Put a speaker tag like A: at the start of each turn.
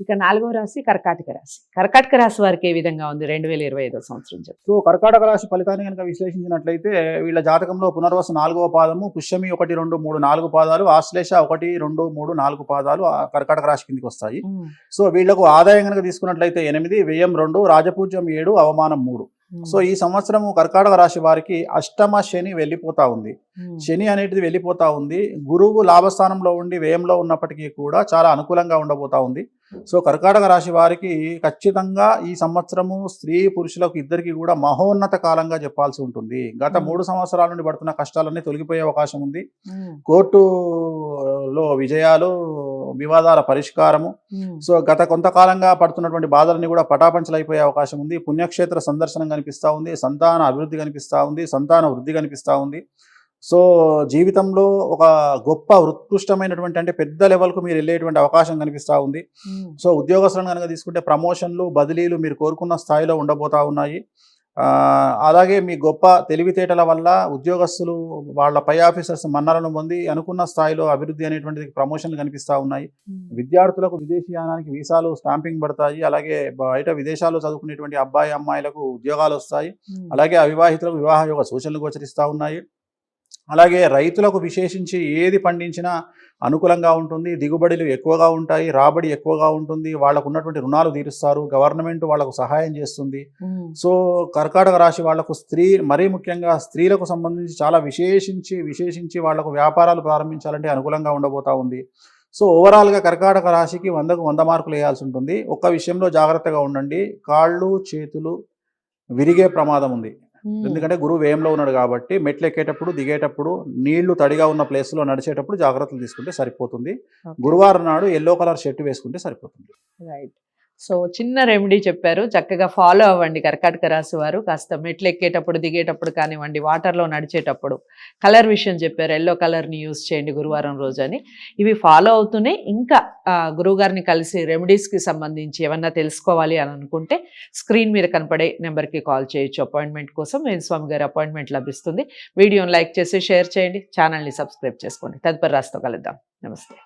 A: ఇక 4వ రాశి కర్కాటక రాశి. కర్కాటక రాశి వారికి ఏ విధంగా ఉంది 2025 సంవత్సరం చెప్పు.
B: సో కర్కాటక రాశి ఫలితాన్ని కనుక విశ్లేషించినట్లయితే వీళ్ళ జాతకంలో పునర్వసు 4వ పాదము, పుష్యమి 1, 2, 3, 4 పాదాలు, ఆశ్లేష 1, 2, 3, 4 పాదాలు కర్కాటక రాశి కిందికి వస్తాయి. సో వీళ్లకు ఆదాయం కనుక తీసుకున్నట్లయితే 8, వ్యయం 2, రాజపూజ్యం 7, అవమానం 3. సో ఈ సంవత్సరము కర్కాటక రాశి వారికి అష్టమ శని వెళ్ళిపోతా ఉంది. శని అనేది వెళ్ళిపోతా ఉంది. గురువు లాభస్థానంలో ఉండి వ్యయంలో ఉన్నప్పటికీ కూడా చాలా అనుకూలంగా ఉండబోతా ఉంది. సో కర్కాటక రాశి వారికి ఖచ్చితంగా ఈ సంవత్సరము స్త్రీ పురుషులకు ఇద్దరికి కూడా మహోన్నత కాలంగా చెప్పాల్సి ఉంటుంది. గత 3 సంవత్సరాల నుండి పడుతున్న కష్టాలన్నీ తొలగిపోయే అవకాశం ఉంది. కోర్టులో విజయాలు, వివాదాల పరిష్కారము. సో గత కొంతకాలంగా పడుతున్నటువంటి బాధలన్నీ కూడా పటాపంచలైపోయే అవకాశం ఉంది. పుణ్యక్షేత్ర సందర్శనం కనిపిస్తూ ఉంది. సంతాన అభివృద్ధి కనిపిస్తూ ఉంది. సంతాన వృద్ధి కనిపిస్తూ ఉంది. సో జీవితంలో ఒక గొప్ప ఉత్కృష్టమైనటువంటి అంటే పెద్ద లెవెల్కు మీరు వెళ్ళేటువంటి అవకాశం కనిపిస్తూ ఉంది. సో ఉద్యోగస్తులను కనుక తీసుకుంటే ప్రమోషన్లు, బదిలీలు మీరు కోరుకున్న స్థాయిలో ఉండబోతా ఉన్నాయి. అలాగే మీ గొప్ప తెలివితేటల వల్ల ఉద్యోగస్తులు వాళ్ళ పై ఆఫీసర్స్ మన్నలను పొంది అనుకున్న స్థాయిలో అభివృద్ధి అనేటువంటిది ప్రమోషన్లు కనిపిస్తూ ఉన్నాయి. విద్యార్థులకు విదేశీయానానికి వీసాలు స్టాంపింగ్ పడతాయి. అలాగే బయట విదేశాల్లో చదువుకునేటువంటి అబ్బాయి అమ్మాయిలకు ఉద్యోగాలు వస్తాయి. అలాగే అవివాహితులకు వివాహ యోగ సూచనలు గోచరిస్తూ ఉన్నాయి. అలాగే రైతులకు విశేషించి ఏది పండించినా అనుకూలంగా ఉంటుంది. దిగుబడులు ఎక్కువగా ఉంటాయి. రాబడి ఎక్కువగా ఉంటుంది. వాళ్ళకు ఉన్నటువంటి రుణాలు తీరుస్తారు. గవర్నమెంట్ వాళ్ళకు సహాయం చేస్తుంది. సో కర్కాటక రాశి వాళ్లకు మరీ ముఖ్యంగా స్త్రీలకు సంబంధించి చాలా విశేషించి వాళ్లకు వ్యాపారాలు ప్రారంభించాలంటే అనుకూలంగా ఉండబోతా ఉంది. సో ఓవరాల్గా కర్కాటక రాశికి 100కు 100 మార్కులు వేయాల్సి ఉంటుంది. ఒక్క విషయంలో జాగ్రత్తగా ఉండండి. కాళ్ళు చేతులు విరిగే ప్రమాదం ఉంది. ఎందుకంటే గురువు వ్యయంలో ఉన్నాడు కాబట్టి మెట్లు ఎక్కేటప్పుడు, దిగేటప్పుడు, నీళ్లు తడిగా ఉన్న ప్లేస్లో నడిచేటప్పుడు జాగ్రత్తలు తీసుకుంటే సరిపోతుంది. గురువారం నాడు ఎల్లో కలర్ షర్ట్ వేసుకుంటే సరిపోతుంది.
A: రైట్. సో చిన్న రెమెడీ చెప్పారు, చక్కగా ఫాలో అవ్వండి. కర్కాటక రాశి వారు కాస్త మెట్లు ఎక్కేటప్పుడు, దిగేటప్పుడు కానివ్వండి, వాటర్లో నడిచేటప్పుడు కలర్ విషయం చెప్పారు. ఎల్లో కలర్ని యూజ్ చేయండి గురువారం రోజు అని. ఇవి ఫాలో అవుతూనే ఇంకా గురువుగారిని కలిసి రెమెడీస్కి సంబంధించి ఏమన్నా తెలుసుకోవాలి అని అనుకుంటే స్క్రీన్ మీద కనపడే నెంబర్కి కాల్ చేయొచ్చు. అపాయింట్మెంట్ కోసం వేణుస్వామి గారి అపాయింట్మెంట్ లభిస్తుంది. వీడియోని లైక్ చేసి షేర్ చేయండి. ఛానల్ని సబ్స్క్రైబ్ చేసుకోండి. తదుపరి రాశితో కలుద్దాం. నమస్తే.